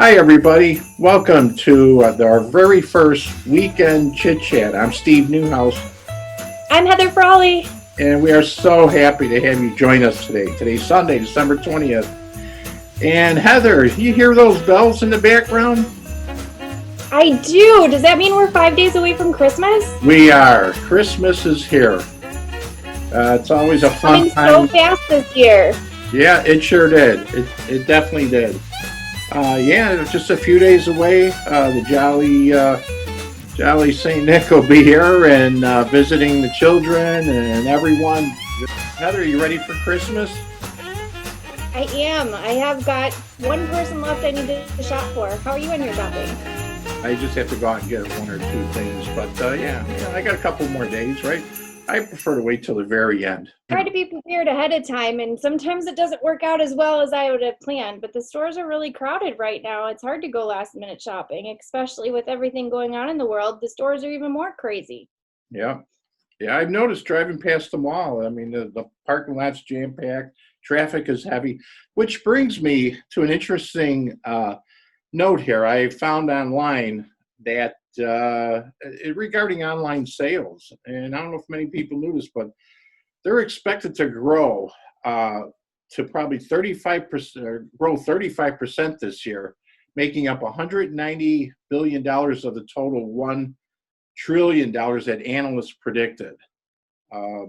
Hi, everybody. Welcome to our very first weekend chit chat. I'm Steve Neuhaus, I'm Heather Frawley. and we are so happy to have you join us today. Today's Sunday, December 20th. And Heather, you hear those bells in the background? I do. Does that mean we're 5 days away from Christmas? We are. Christmas is here. It's always a fun Coming so time. fast this year. Yeah, it sure did. It definitely did. Yeah, it's just a few days away. The jolly Saint Nick will be here and visiting the children and everyone. Heather, are you ready for Christmas? I am. I have got one person left I need to shop for. How are you on your shopping? I just have to go out and get one or two things, but yeah, I got a couple more days, right? I prefer to wait till the very end. Try to be prepared ahead of time, and sometimes it doesn't work out as well as I would have planned, but the stores are really crowded right now. It's hard to go last minute shopping, especially with everything going on in the world. The stores are even more crazy. Yeah, yeah, I've noticed driving past the mall. I mean, the parking lot's jam packed, traffic is heavy, which brings me to an interesting note here. I found online that regarding online sales, and I don't know if many people knew this, but they're expected to grow to probably 35%, or grow 35% this year, making up $190 billion of the total $1 trillion that analysts predicted. Uh,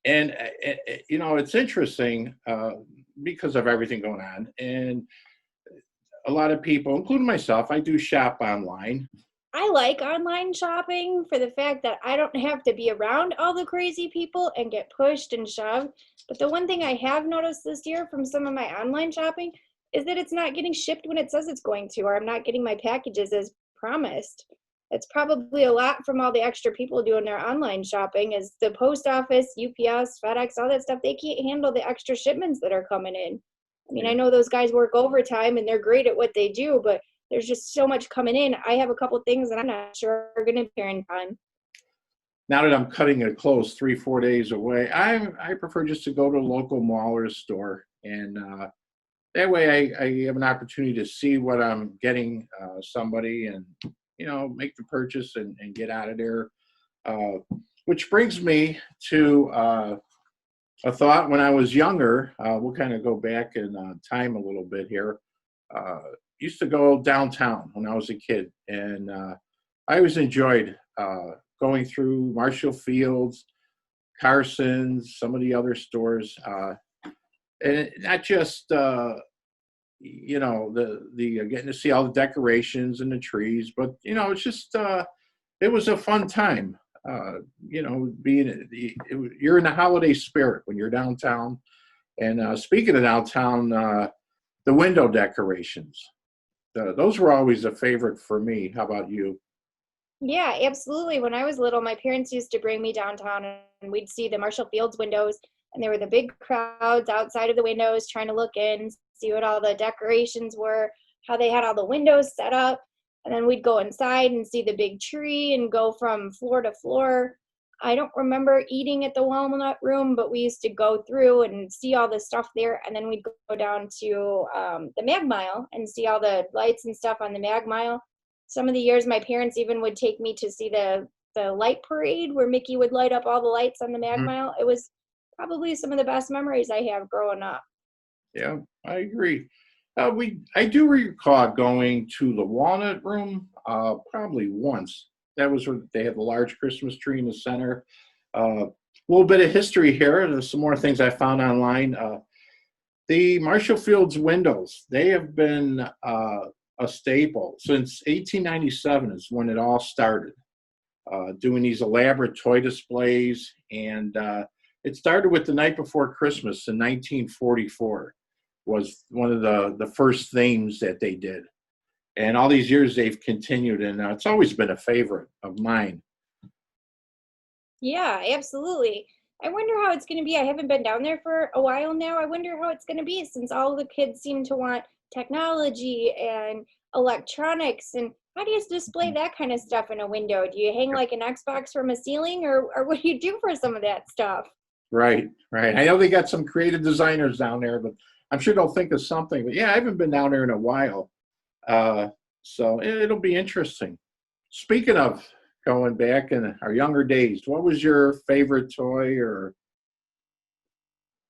and it's interesting because of everything going on, and a lot of people, including myself, I do shop online. I like online shopping for the fact that I don't have to be around all the crazy people and get pushed and shoved. But the one thing I have noticed this year from some of my online shopping is that it's not getting shipped when it says it's going to, or I'm not getting my packages as promised. It's probably a lot from all the extra people doing their online shopping, as the post office, UPS, FedEx, all that stuff, they can't handle the extra shipments that are coming in. I mean, I Yeah. know those guys work overtime and they're great at what they do, but there's just so much coming in. I have a couple things that I'm not sure are going to be here in time. Now that I'm cutting it close 3 4 days away, I prefer just to go to a local mall or a store, and that way I have an opportunity to see what I'm getting somebody, and make the purchase and get out of there. Uh, which brings me to a thought when I was younger. We'll kind of go back in time a little bit here. Uh, Used to go downtown when I was a kid, and I always enjoyed going through Marshall Fields, Carson's, some of the other stores, and not just the getting to see all the decorations and the trees, but it's just it was a fun time. You're in the holiday spirit when you're downtown. And speaking of downtown, the window decorations, those were always a favorite for me. How about you? Yeah, absolutely. When I was little, my parents used to bring me downtown and we'd see the Marshall Fields windows, and there were the big crowds outside of the windows trying to look in, see what all the decorations were, how they had all the windows set up. And then we'd go inside and see the big tree and go from floor to floor. I don't remember eating at the Walnut Room, but we used to go through and see all the stuff there. And then we'd go down to the Mag Mile and see all the lights and stuff on the Mag Mile. Some of the years, my parents even would take me to see the light parade where Mickey would light up all the lights on the Mag Mhm. Mile. It was probably some of the best memories I have growing up. Yeah, I agree. I do recall going to the Walnut Room probably once. That was where they had the large Christmas tree in the center. A little bit of history here. There's some more things I found online. The Marshall Fields windows, they have been a staple since 1897 is when it all started, doing these elaborate toy displays. And it started with the night before Christmas in 1944 was one of the first themes that they did. And all these years they've continued, and it's always been a favorite of mine. Yeah, absolutely. I wonder how it's going to be. I haven't been down there for a while now. I wonder how it's going to be since all the kids seem to want technology and electronics. And how do you display that kind of stuff in a window? Do you hang like an Xbox from a ceiling, or what do you do for some of that stuff? Right, right. I know they got some creative designers down there, but I'm sure they'll think of something. But yeah, I haven't been down there in a while. So it'll be interesting. Speaking of going back in our younger days, what was your favorite toy or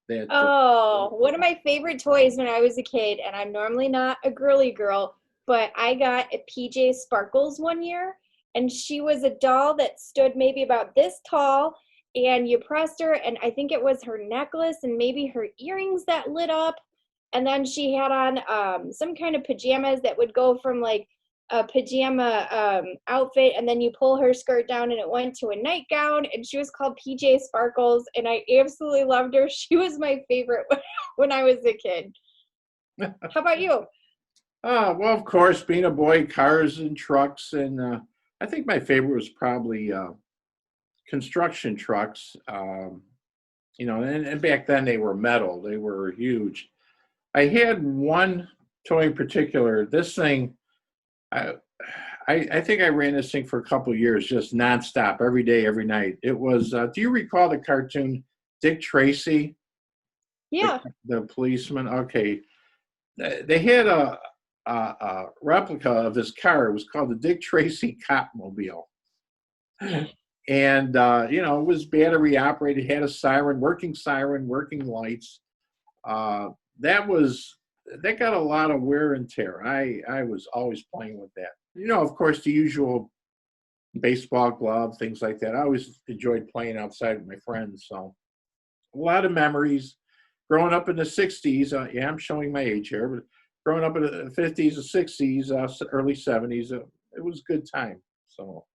that? Oh, one of my favorite toys when I was a kid, and I'm normally not a girly girl, but I got a PJ Sparkles one year, and she was a doll that stood maybe about this tall, and you pressed her, and I think it was her necklace and maybe her earrings that lit up, and then she had on some kind of pajamas that would go from like a pajama outfit, and then you pull her skirt down and it went to a nightgown, and she was called PJ Sparkles, and I absolutely loved her. She was my favorite when I was a kid. How about you? Well, of course, being a boy, cars and trucks, and I think my favorite was probably construction trucks. And back then they were metal; they were huge. I had one toy in particular. This thing, I, I think I ran this thing for a couple of years, just nonstop, every day, every night. It was. Do you recall the cartoon Dick Tracy, Yeah. the policeman? Okay, they had a replica of this car. It was called the Dick Tracy Copmobile, and it was battery operated, had a siren, working lights. Uh, that was that got a lot of wear and tear. I was always playing with that. Of course, the usual baseball glove, things like that. I always enjoyed playing outside with my friends. So a lot of memories. Growing up in the '60s, yeah, I'm showing my age here, but growing up in the '50s and '60s, early '70s, it was a good time. So,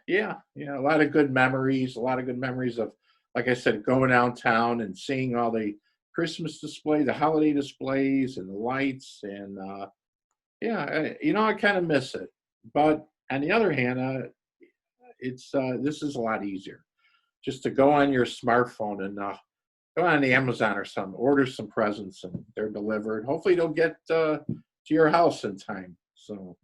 yeah, a lot of good memories. A lot of good memories of, like I said, going downtown and seeing all the Christmas display, the holiday displays, and the lights, and I kind of miss it. But on the other hand, it's this is a lot easier, just to go on your smartphone and go on the Amazon or something, order some presents, and they're delivered. Hopefully, they'll get to your house in time. So,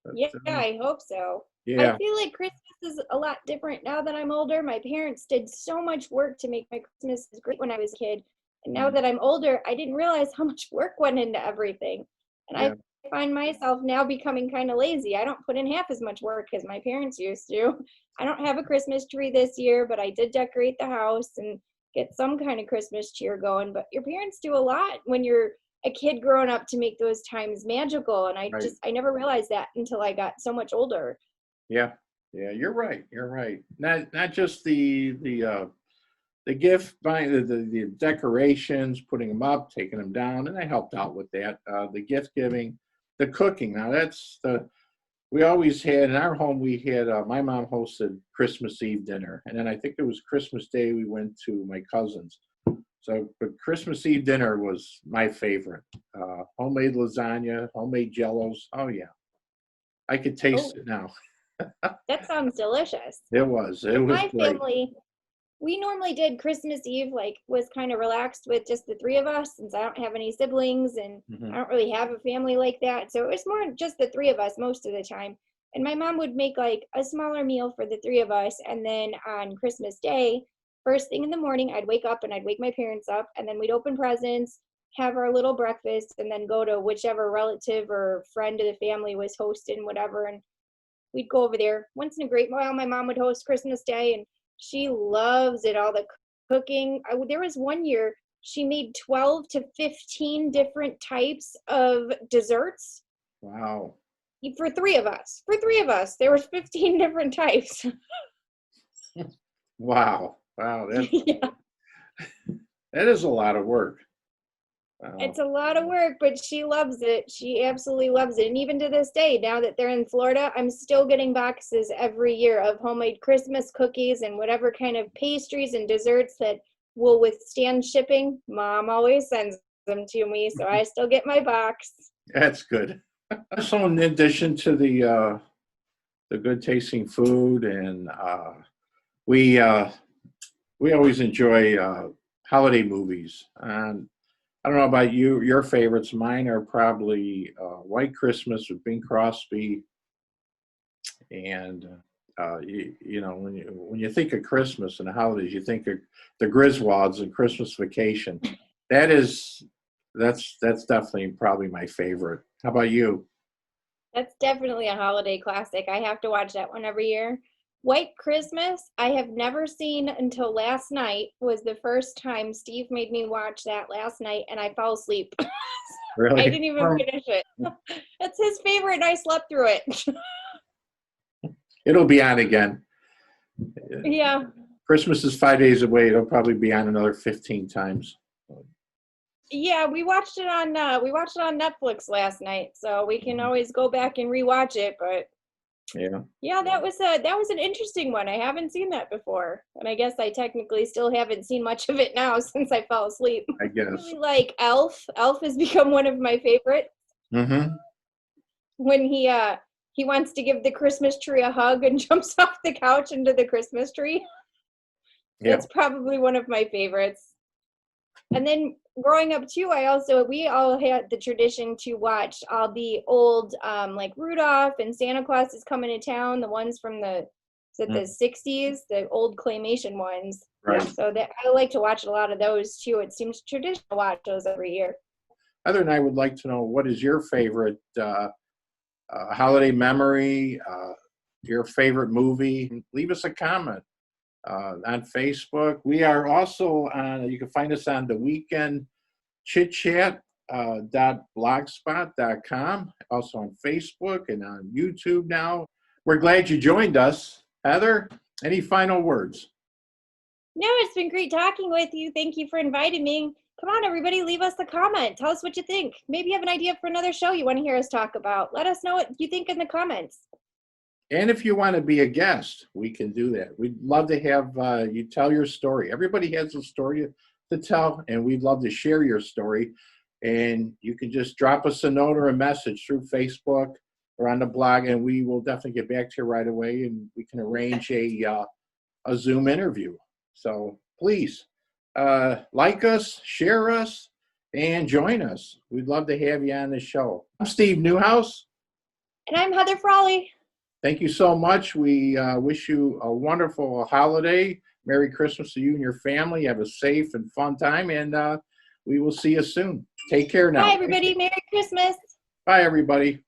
but, Yeah, I hope so. I yeah, feel like Christmas is a lot different now that I'm older. My parents did so much work to make my Christmas great when I was a kid. And now mm, that I'm older, I didn't realize how much work went into everything. And I yeah, find myself now becoming kind of lazy. I don't put in half as much work as my parents used to. I don't have a Christmas tree this year, but I did decorate the house and get some kind of Christmas cheer going. But your parents do a lot when you're a kid growing up to make those times magical. And right, I never realized that until I got so much older. yeah, yeah. You're right. You're right. Not just the gift buying, the decorations, putting them up, taking them down, and I helped out with that. The gift giving, the cooking. Now that's the we always had in our home. We had my mom hosted Christmas Eve dinner, and then I think it was Christmas Day we went to my cousin's. So, but Christmas Eve dinner was my favorite. Homemade lasagna, homemade jellos. Oh yeah, I could taste Oh, it now. that sounds delicious. It In was my great. family, we normally did Christmas Eve, like, was kind of relaxed with just the three of us since I don't have any siblings and I Hmm. don't really have a family like that. So it was more just the three of us most of the time. And my mom would make like a smaller meal for the three of us. And then on Christmas Day, first thing in the morning, I'd wake up and I'd wake my parents up, and then we'd open presents, have our little breakfast, and then go to whichever relative or friend of the family was hosting, whatever. And we'd go over there once in a great while. My mom would host Christmas Day, and she loves it, all the cooking. There was one year she made 12 to 15 different types of desserts Wow, for three of us. For three of us, there was 15 different types. wow. Yeah. That is a lot of work. Wow. It's a lot of work, but she loves it. She absolutely loves it. And even to this day, now that they're in Florida, I'm still getting boxes every year of homemade Christmas cookies and whatever kind of pastries and desserts that will withstand shipping. Mom always sends them to me, so I still get my box. That's good. So, in addition to the good tasting food, and we uh, we always enjoy holiday movies. And I don't know about you, your favorites. Mine are probably White Christmas with Bing Crosby, and when you think of Christmas and the holidays, you think of the Griswolds and Christmas Vacation. That is That's definitely probably my favorite. How about you? That's definitely a holiday classic. I have to watch that one every year. White Christmas, I have never seen until last night was the first time Steve made me watch that last night and I fell asleep. I Really? didn't even finish it. It's his favorite and I slept through it. It'll be on again. Yeah. Christmas is 5 days away. It'll probably be on another 15 times. Yeah, we watched it on Netflix last night, so we can always go back and rewatch it, but Yeah, yeah, that was an interesting one. I haven't seen that before. And I guess I technically still haven't seen much of it now since I fell asleep. I I guess. really like Elf. Elf has become one of my favorites. Mm-hmm. When he wants to give the Christmas tree a hug and jumps off the couch into the Christmas tree. Yeah. That's probably one of my favorites. And then growing up too, we all had the tradition to watch all the old like Rudolph and Santa Claus is Coming to Town, the ones from the 60s, the old claymation ones. Right. So that I like to watch a lot of those too. It seems traditional to watch those every year. Heather and I would like to know, what is your favorite holiday memory, your favorite movie? Leave us a comment on Facebook. We are also on, you can find us on the weekend chit chat .blogspot.com, also on Facebook and on YouTube now. We're glad you joined us. Heather, any final words? No, it's been great talking with you. Thank you for inviting me. Come on, everybody, leave us a comment. Tell us what you think. Maybe you have an idea for another show you want to hear us talk about. Let us know what you think in the comments. And if you want to be a guest, we can do that. We'd love to have you tell your story. Everybody has a story to tell, and we'd love to share your story. And you can just drop us a note or a message through Facebook or on the blog, and we will definitely get back to you right away, and we can arrange a Zoom interview. So please like us, share us, and join us. We'd love to have you on the show. I'm Steve Neuhaus. And I'm Heather Frawley. Thank you so much. We wish you a wonderful holiday. Merry Christmas to you and your family. Have a safe and fun time, and we will see you soon. Take care now. Bye, everybody. Merry Christmas. Bye, everybody.